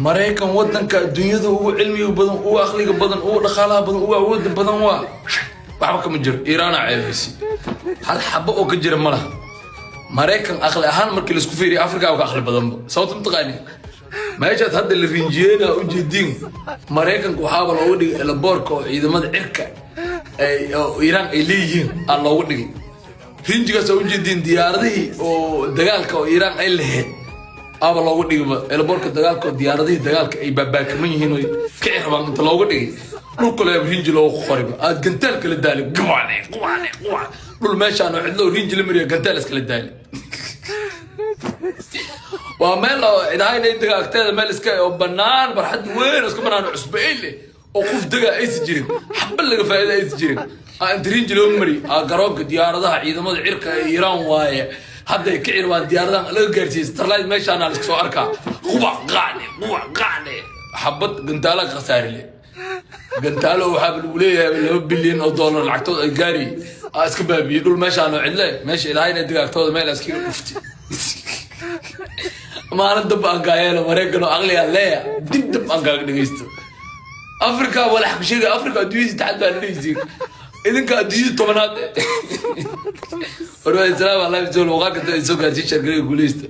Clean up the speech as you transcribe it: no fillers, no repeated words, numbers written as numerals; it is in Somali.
maraykan wadanka adduunyada ugu cilmiga badan ugu aqliga badan ugu dhaqaalaha badan ugu awoodda badan waa waxba kama jiro iiraan ceebeysi hal xabo oo ka jira malaha maraykan aqli ahaan markii la isku fiiriyo afrika uga aqli badan sababta mutaqaani meeshaad hadda la rinjiyeena u jeedin maraykanku waxaaba loogu dhigay laboorka oo ciidamada cirka ay iiraan ay leeyihiin aan loogu dhigay rinjigaas u jeedin diyaaradihii oo dagaalka oo iiraan ay lahayd aba loogu dhigay laboorka dagaalka oo diyaaradihii dagaalka ay baabaakiman yihiin oo ka cirabaan inta loogu dhigay dhulka la rinji loogu qoriba aad gantaal kala daali quwaane dhul meeshaan oo cidlo rinji la mariyo gantaal iskala daali waa meel idahayna inta agteeda meel iska oo banaan barxad weyn isku banaan cusbeel oo qof daga ay jirin xabal laga faa'iido ay jirin aan rinji loo mari garoonka diyaaradaha ciidamada cirka ee Iiraan waaye hadda ay ka cirwaan diyaaradaha laga gaarsiiyay starlight meeshaan la soo arkaa quba qaane xabad gantaala khasaarile gantaalo waxa lagu leeyahay $2 bilyan lacagtood ay gaari iska baabiye dhul meeshaan oo cidle meesha ilahayna digagtooda meel iska dhufti maalan dab aan gaayeen maraykan oo aqliga leeya dib aan gaaga dhageysto afrika wala xabshiga afrika adduunyada taxadbaan leeyihiin idinka adduunyada tobanaad warwaa islaam allah bisoo waqaaqada soo gaarsiin shirkadda guuleysta